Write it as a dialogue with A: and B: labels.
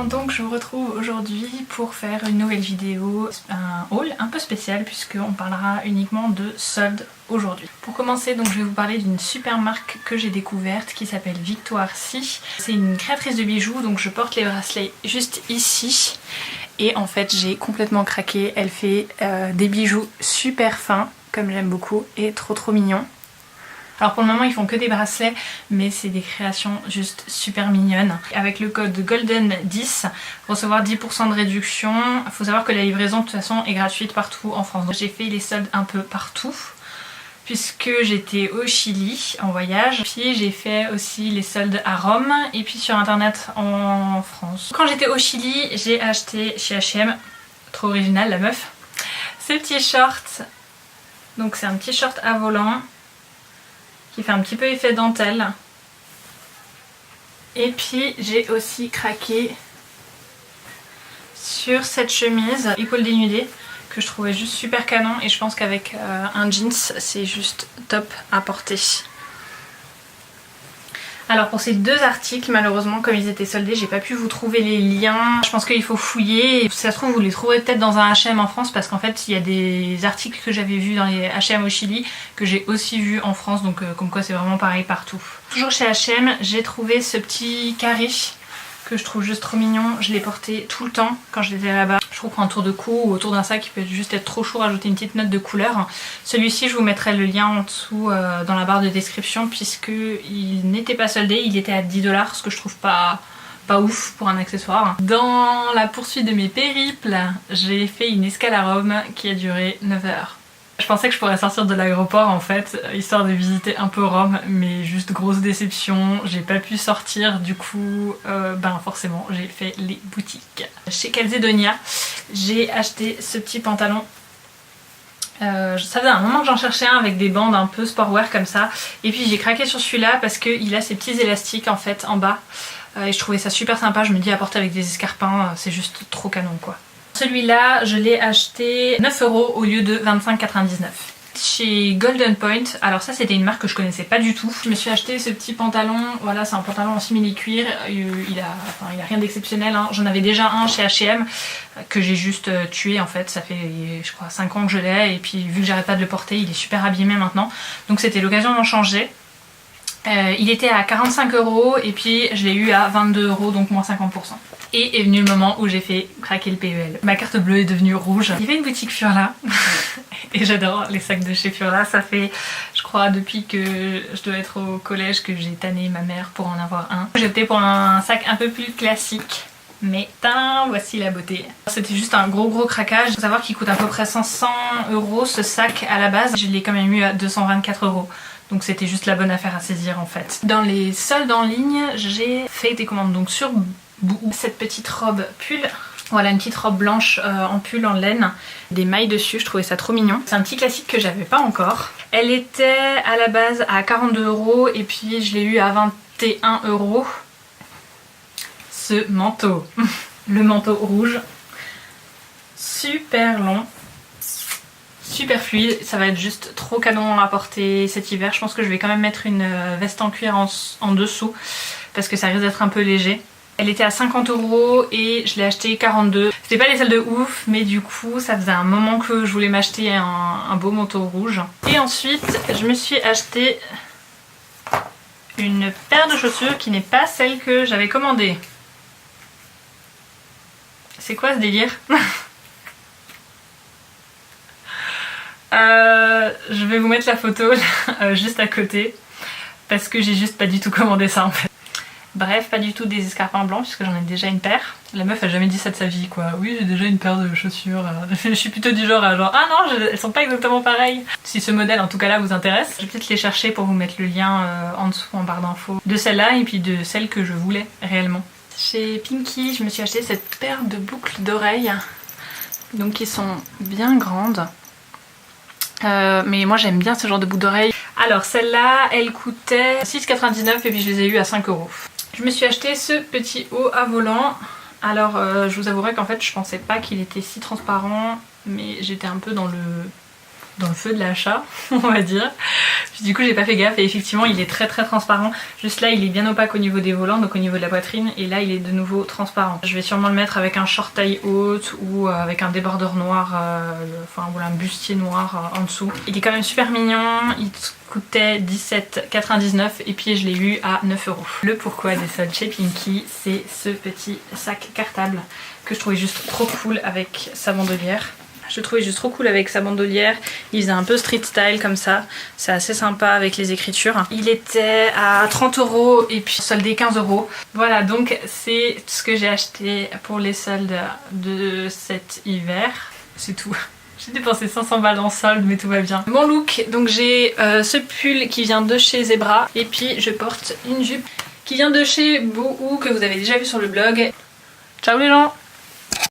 A: Donc je vous retrouve aujourd'hui pour faire une nouvelle vidéo, un haul un peu spécial puisqu'on parlera uniquement de soldes aujourd'hui. Pour commencer, donc je vais vous parler d'une super marque que j'ai découverte qui s'appelle Victoire Si. C'est une créatrice de bijoux, donc je porte les bracelets juste ici. Et en fait j'ai complètement craqué, elle fait des bijoux super fins comme j'aime beaucoup et trop mignons. Alors pour le moment ils font que des bracelets mais c'est des créations juste super mignonnes. Avec le code GOLDEN10, recevoir 10% de réduction. Il faut savoir que la livraison de toute façon est gratuite partout en France. J'ai fait les soldes un peu partout puisque j'étais au Chili en voyage. Puis j'ai fait aussi les soldes à Rome et puis sur internet en France. Quand j'étais au Chili j'ai acheté chez H&M, trop original la meuf, ce petit short. Donc c'est un petit short à volant qui fait un petit peu effet dentelle. Et puis j'ai aussi craqué sur cette chemise épaule dénudée que je trouvais juste super canon et je pense qu'avec un jeans c'est juste top à porter. Alors pour ces deux articles, malheureusement comme ils étaient soldés, j'ai pas pu vous trouver les liens. Je pense qu'il faut fouiller et si ça se trouve vous les trouverez peut-être dans un H&M en France parce qu'en fait il y a des articles que j'avais vus dans les H&M au Chili que j'ai aussi vus en France, donc comme quoi c'est vraiment pareil partout. Toujours chez H&M, j'ai trouvé ce petit carré que je trouve juste trop mignon. Je l'ai porté tout le temps quand j'étais là-bas. Je trouve qu'un tour de cou ou autour d'un sac il peut juste être trop chaud, rajouter une petite note de couleur. Celui-ci je vous mettrai le lien en dessous dans la barre de description puisque il n'était pas soldé, il était à 10$, ce que je trouve pas ouf pour un accessoire. Dans la poursuite de mes périples, j'ai fait une escale à Rome qui a duré 9 heures. Je pensais que je pourrais sortir de l'aéroport en fait, histoire de visiter un peu Rome, mais juste grosse déception, j'ai pas pu sortir, du coup ben forcément j'ai fait les boutiques. Chez Calzedonia, j'ai acheté ce petit pantalon. Ça faisait un moment que j'en cherchais un avec des bandes un peu sportwear comme ça, et puis j'ai craqué sur celui-là parce qu'il a ces petits élastiques en fait en bas, et je trouvais ça super sympa. Je me dis à porter avec des escarpins, c'est juste trop canon quoi. Celui-là, je l'ai acheté 9€ au lieu de 25,99 €. Chez Golden Point, alors ça c'était une marque que je connaissais pas du tout. Je me suis acheté ce petit pantalon, voilà c'est un pantalon en simili-cuir, il a rien d'exceptionnel, hein. J'en avais déjà un chez H&M que j'ai juste tué en fait, ça fait je crois 5 ans que je l'ai et puis vu que j'arrête pas de le porter, il est super abîmé maintenant. Donc c'était l'occasion d'en changer. Il était à 45 € et puis je l'ai eu à 22 €, donc moins 50%. Et est venu le moment où j'ai fait craquer le PEL. Ma carte bleue est devenue rouge. Il y avait une boutique Furla et j'adore les sacs de chez Furla. Ça fait, je crois, depuis que je dois être au collège que j'ai tanné ma mère pour en avoir un. J'ai opté pour un sac un peu plus classique. Mais tain, voici la beauté. C'était juste un gros craquage. Il faut savoir qu'il coûte à peu près 500 € ce sac à la base. Je l'ai quand même eu à 224 €. Donc c'était juste la bonne affaire à saisir en fait. Dans les soldes en ligne, j'ai fait des commandes donc sur Boo. Cette petite robe pull. Voilà, une petite robe blanche en pull en laine. Des mailles dessus, je trouvais ça trop mignon. C'est un petit classique que j'avais pas encore. Elle était à la base à 42 € et puis je l'ai eu à 21 €. Ce manteau. Le manteau rouge. Super long. Super fluide, ça va être juste trop canon à porter cet hiver. Je pense que je vais quand même mettre une veste en cuir en dessous parce que ça risque d'être un peu léger. Elle était à 50 € et je l'ai acheté 42. C'était pas les soldes de ouf, mais du coup ça faisait un moment que je voulais m'acheter un beau manteau rouge. Et ensuite je me suis acheté une paire de chaussures qui n'est pas celle que j'avais commandée. C'est quoi ce délire? Je vais vous mettre la photo là, juste à côté parce que j'ai juste pas du tout commandé ça en fait. Bref, pas du tout des escarpins blancs puisque j'en ai déjà une paire. La meuf a jamais dit ça de sa vie quoi. Oui, j'ai déjà une paire de chaussures. Je suis plutôt du genre à genre ah non, elles sont pas exactement pareilles. Si ce modèle en tout cas là vous intéresse, je vais peut-être les chercher pour vous mettre le lien en dessous en barre d'infos de celle-là et puis de celle que je voulais réellement. Chez Pinky, je me suis acheté cette paire de boucles d'oreilles donc qui sont bien grandes. Mais moi j'aime bien ce genre de boucles d'oreilles. Alors celle-là elle coûtait 6,99 € et puis je les ai eu à 5 €. Je me suis acheté ce petit haut à volant. Alors je vous avouerai qu'en fait je pensais pas qu'il était si transparent mais j'étais un peu dans le feu de l'achat on va dire Puis du coup j'ai pas fait gaffe et effectivement il est très transparent. Juste là il est bien opaque au niveau des volants, donc au niveau de la poitrine, et là il est de nouveau transparent. Je vais sûrement le mettre avec un short taille haute ou avec un débardeur noir, enfin voilà, un bustier noir en dessous. Il est quand même super mignon, il coûtait 17,99 et puis je l'ai eu à 9 €. Le pourquoi des soldes chez Pinky, c'est ce petit sac cartable que je trouvais juste trop cool avec sa bandolière. Je le trouvais juste trop cool avec sa bandolière. Il faisait un peu street style comme ça. C'est assez sympa avec les écritures. Il était à 30 € et puis soldé 15 €. Voilà, donc c'est ce que j'ai acheté pour les soldes de cet hiver. C'est tout. J'ai dépensé 500 balles en solde, mais tout va bien. Mon look, donc j'ai ce pull qui vient de chez Zebra. Et puis je porte une jupe qui vient de chez Boohoo que vous avez déjà vu sur le blog. Ciao les gens!